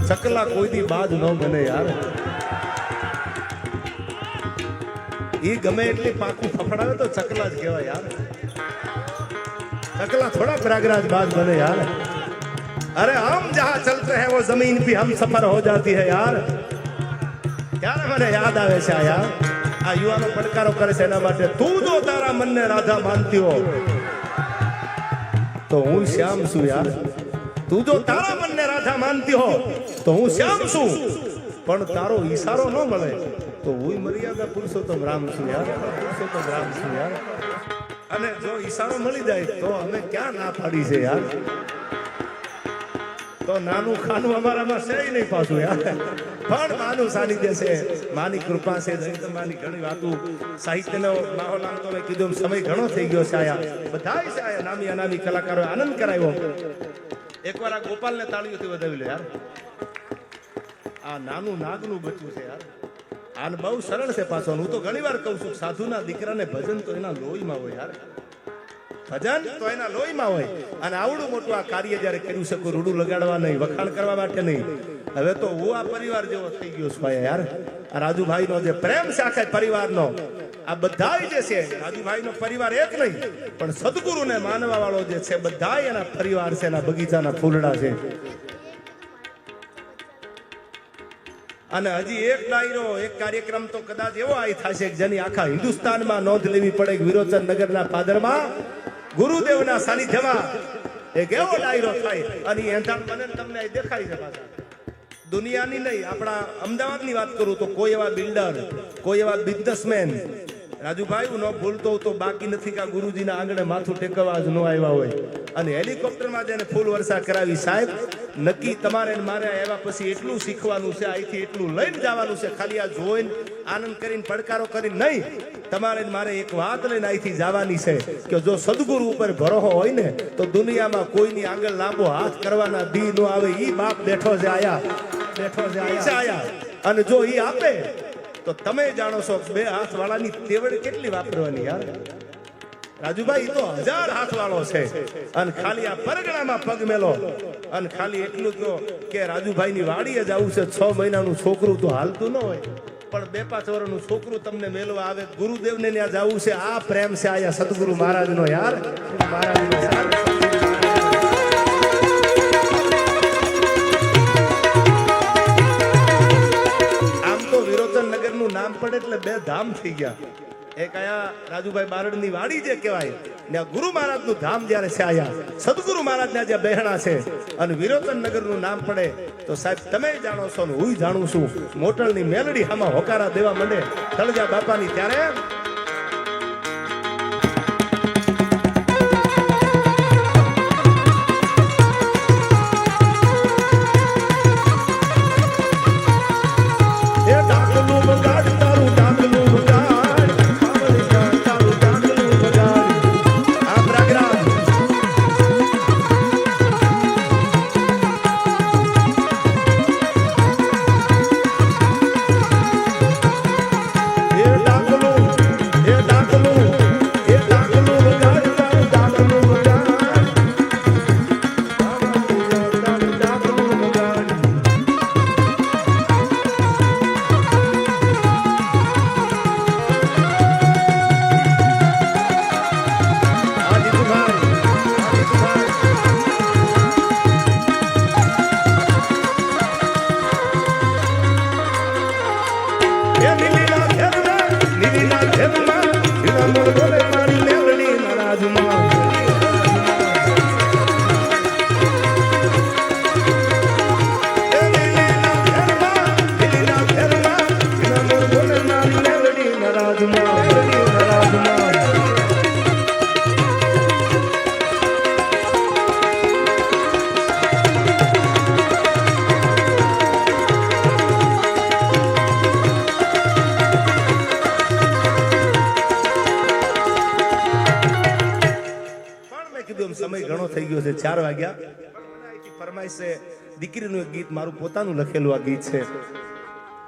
ચકલા કોઈ દી બાજ ન બને યાર. ઈ ગમે એટલી પાકું ફફડાવે તો ચકલા જ કહેવાય યાર. चकला थोड़ा प्रयागराज बाज बने यार. अरे हम जहां चलते हैं वो जमीन भी हम सफर हो जाती है यार. यार મને યાદ આવે છે યાર આ યુવાનો પડકારો કરે છે એના માટે. તું જો તારા મનને રાધા માનતી હો તો હું શ્યામ છું યાર. તું જો તારા મનને રાધા માનતી હો તો હું શ્યામ છું. પણ તારો ઈશારો ન મળે તો હું મર્યાદા પુરુષોત્તમ રામ છું યાર. પુરુષોત્તમ રામ છું યાર. અને જો ઈશારો મળી જાય તો અમે ક્યાં ના પાડી છે યાર. તો નાનું ખાનું અમારામાં છે નહીં પાછું યાર. પણ માનું સાનિધ્ય છે, માની કૃપા છે. માની ઘણી વાતો સાહિત્યનો માહોલ આમ તો મેં કીધું સમય ઘણો થઈ ગયો છે આયા. બધાય છે આયા નામી અનામી કલાકારોએ આનંદ કરાવ્યો. એકવાર આ ગોપાલને તાળીઓથી વધાવી લે યાર. આ નાનું નાગનું બચ્ચું છે યાર. આને બહુ સરળ છે પાછો. હું તો ઘણી વાર કહું છું સાધુના દીકરાને ભજન તો એના લોહીમાં હોય યાર. ભજન તો એના લોહીમાં હોય. અને આવડું મોટું આ કાર્ય જયારે કર્યું છે કોઈ રૂડું લગાડવા નહીં, વખાણ કરવા માટે નહીં. હવે તો હું આ પરિવાર જેવો થઈ ગયો છું યાર. આ રાજુભાઈનો જે પ્રેમ છે આખા પરિવારનો, આ બધાય જે છે રાજુભાઈનો પરિવાર એક નહીં પણ સદગુરુને માનવા વાળો જે છે બધાય એના પરિવાર છે, એના બગીચાના ફૂલડા છે. અને હજી એક ડાયરો એક કાર્યક્રમ તો કદાચ એવો આવી થશે જેની આખા હિન્દુસ્તાનમાં નોંધ લેવી પડે. વિરોચન નગરના પાદરમાં ગુરુદેવના સાનિધ્યમાં એક એવો ડાયરો થાય અને એંધાણ બને તમને દેખાય છે પાછા. દુનિયાની નહીં, આપણા અમદાવાદની વાત કરું તો કોઈ એવા બિલ્ડર, કોઈ એવા બિઝનેસમેન રાજુભાઈ હું ન ભૂલતો તો બાકી નથી કે ગુરુજીના આંગણે માથું ટેકવવા જ ન આવ્યા હોય. અને હેલિકોપ્ટરમાં જેને ફૂલ વર્ષા કરાવી સાહેબ, નક્કી તમારે મારે આવ્યા પછી એટલું શીખવાનું છે, અહીંથી એટલું લઈને જવાનું છે. ખાલી આ જોઈને આનંદ કરીને પડકારો કરીને નહીં, તમારે મારે એક વાત લઈને અહીંથી જવાની છે કે જો સદગુરુ ઉપર ભરોસો હોય ને તો દુનિયામાં કોઈની આગળ લાંબો હાથ કરવાના દી નો આવે. ઈ બાપ બેઠો છે આયા, બેઠો છે આયા. અને જો ઈ આપે તો તમે જાણો છો બે હાથ વાળાની તેવડ કેટલી વાપરવાની યાર. રાજુભાઈ તો 1000 હાથ વાળો છે અને ખાલી આ પરગણામાં પગ મેલો અને ખાલી એટલું કહો કે રાજુભાઈની વાડીએ જવું છે. 6 મહિનાનું છોકરું તો હાલતું ન હોય પણ 2-5 વર્ષનું છોકરું તમને મેળવા આવે. ગુરુદેવને ત્યાં જવું છે. આ પ્રેમ છે આયા સદગુરુ મહારાજનો યાર. મહારાજનો યાર. નામ પડે એટલે 2 ધામ થઈ ગયા. એક આયા રાજુભાઈ બારડની વાડી જે કહેવાય ને ગુરુ મહારાજનું ધામ જ્યારે છે આયા સદગુરુ મહારાજના જે બહેણા છે. અને વિરોચન નગરનું નામ પડે તો સાહેબ તમે જાણો છો ને હું જાણું છું. મોટળની મેલડી આમાં હોકારા દેવા માંડે તળજા બાપાની ત્યારે સમય ઘણો થઈ ગયો છે. 4 વાગ્યા. ફરમાઈશ છે દીકરીનું એક ગીત મારું પોતાનું લખેલું આ ગીત છે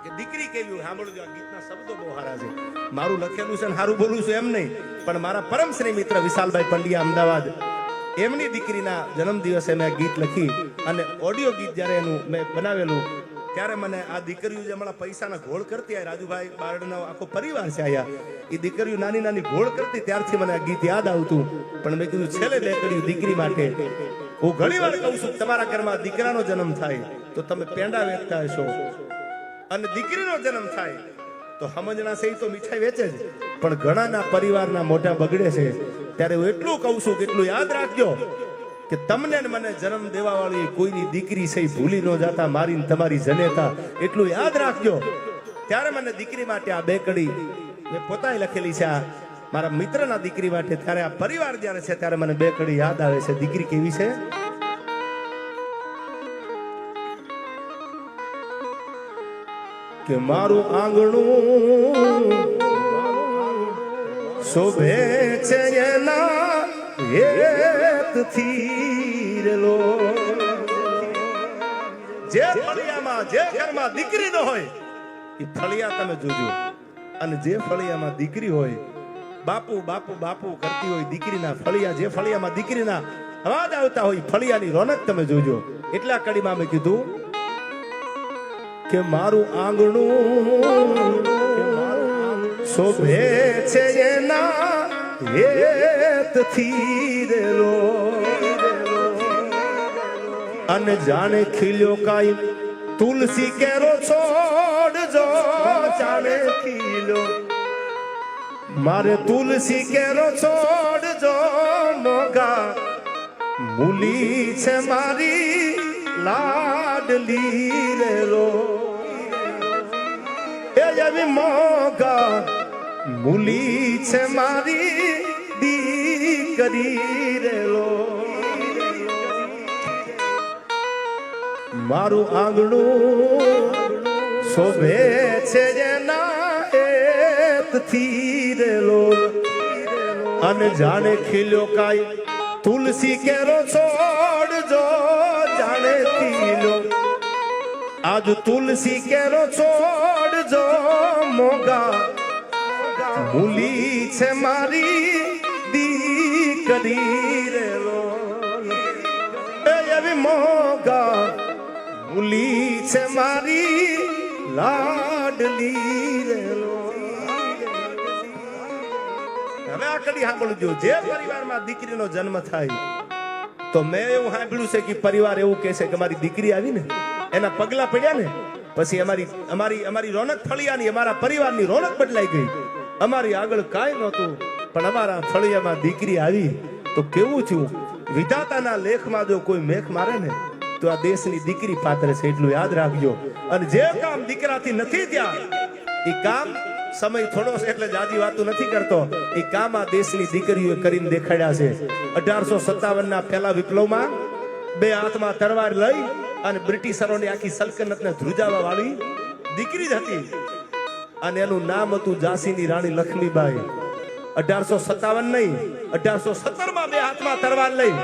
કે દીકરી કેવી સાંભળજો. આ ગીતના શબ્દો બહુ સારા છે. મારું લખેલું છે ને સારું બોલું છું એમ નહીં પણ મારા પરમ શ્રી મિત્ર વિશાલભાઈ પંડ્યા અમદાવાદ એમની દીકરીના જન્મદિવસે મેં ગીત લખી અને ઓડિયો ગીત જ્યારે એનું મેં બનાવેલું ત્યારે મને આ દીકરીઓ જે હમણાં પૈસાના ઘોળ કરતી આ રાજુભાઈ બારડનો આખો પરિવાર છે આયા એ દીકરીઓ નાની નાની ઘોળ કરતી ત્યારથી મને આ ગીત યાદ આવતું પણ મેં કીધું છેલ્લે બે કર્યું દીકરી માટે હું ઘણી વાર કહું છું તમારા ઘરમાં દીકરાનો જન્મ થાય તો તમે પેંડા વેચતા હશો અને દીકરીનો જન્મ થાય તો સમજણા છે તો મીઠાઈ વેચે જ પણ ઘણાના પરિવારના મોઢા બગડે છે ત્યારે હું એટલું કહું છું કે એટલું યાદ રાખજો કે તમને ને મને જન્મ દેવા વાળી કોઈની દીકરી છે ભૂલી ન જાતા મારી તમારી જનેતા એટલું યાદ રાખજો ત્યારે મને દીકરી માટે આ બે કડી મેં પોતાએ લખેલી છે આ મારા મિત્રના દીકરી માટે ત્યારે આ પરિવાર જ્યારે છે ત્યારે મને બે કડી યાદ આવે છે દીકરી કેવી છે કે મારું આંગણું શોભે છે એના હેતથી રેલો જે ફળિયામાં જે ઘરમાં દીકરી ન હોય એ ફળિયા તમે જોજો અને જે ફળિયામાં દીકરી હોય બાપુ બાપુ બાપુ કરતી હોય દીકરીના ફળિયા જે ફળિયામાં દીકરીના અવાજ આવતા હોય ફળિયાની રોનક તમે જોજો એટલા કડીમાં મેં કીધું કે મારું આંગણું શોભે છે એના હેતથી રેલો અને જાણે ખીલ્યો કાઈ તુલસી કેરો છોડજો જાણે ખીલ્યો મારે તુલસી કેરો છોડજો મોગા મૂલી છે મારી લાડલી રેલો એ એવી મોગા મૂલી છે મારી દીકરી રેલો મારું આંગણું શોભે છે જેના હેતથી રેલો અને જાણે ખીલ્યો કાઈ તુલસી કેરો છોડજો જાણે ખીલ્યો આજ તુલસી કેરો છોડજો મોગા મૂલી છે મારી દીકરી રેલો એવી મોગા મૂલી છે મારી લાડલી રેલો હવે આ કડી સાંભળજો જે પરિવારમાં દીકરીનો જન્મ થાય તો મેં એવું સાંભળ્યું છે કે પરિવાર એવું કહે છે કે મારી દીકરી આવી ને એના પગલા પડ્યા ને પછી અમારી રોનક ફળિયાની અમારા પરિવારની રોનક બદલાઈ ગઈ અમારી આગળ કાંઈ નહોતું પણ અમારા ફળિયામાં દીકરી આવી તો કેવું થયું વિધાતાના લેખમાં જો કોઈ મેખ મારે ને તો આ દેશની દીકરી પાત્ર છે એટલું યાદ રાખજો અને જે કામ દીકરાથી નથી ત્યાં એ કામ સમય થોડો છે એટલે જાજી વાતો નથી કરતો એ કામ આ દેશની દીકરીઓએ કરીને દેખાડ્યા છે 1857 ના પહેલા વિપ્લવમાં બે હાથમાં તલવાર લઈ અને બ્રિટિશરોની આખી સલ્તનતને ધ્રુજાવા વાળી દીકરી જ હતી અને એનું નામ હતું ઝાંસીની રાણી લક્ષ્મીબાઈ 1857 નહીં 1817 માં બે હાથમાં તલવાર લઈ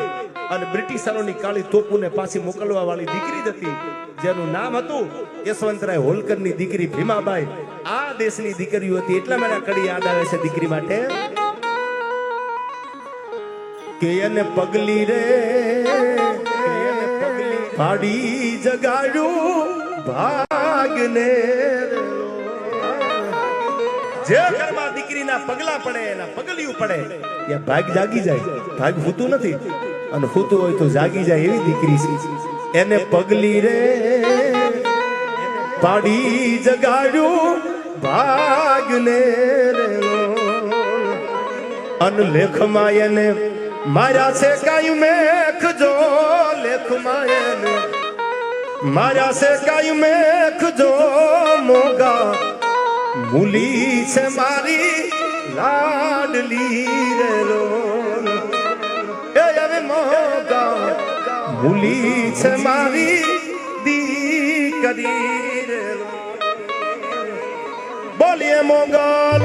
અને બ્રિટિશરોની કાળી તોપોને પાછી મોકલવા વાળી દીકરી જ હતી જેનું નામ હતું યશવંતરાય હોલકરની દીકરી ભીમાબાઈ આ દેશની દીકરીઓ હતી એટલા મને કડી યાદ આવે છે દીકરી માટે કે એને પગલી રે પાડી જગાડ્યું ભાગને જે ઘરમાં દીકરીના પગલા પડે એના પગલિયું પડે એ ભાગ જાગી જાય ભાગ હોતું નથી અને હોતું હોય તો જાગી જાય એવી દીકરી છે એને પગલી રે પાડી જગાડ્યું ભાગને અન લેખમાં એને માર્યા છે કાયું મેખ જો લેખમાં એને માર્યા છે કાયું મેખ જો મોગા મૂલી છે મારી લાડલી રેલો એ હવે મોગા મૂલી છે મારી દીકરી રેલો બોલીએ મોગલ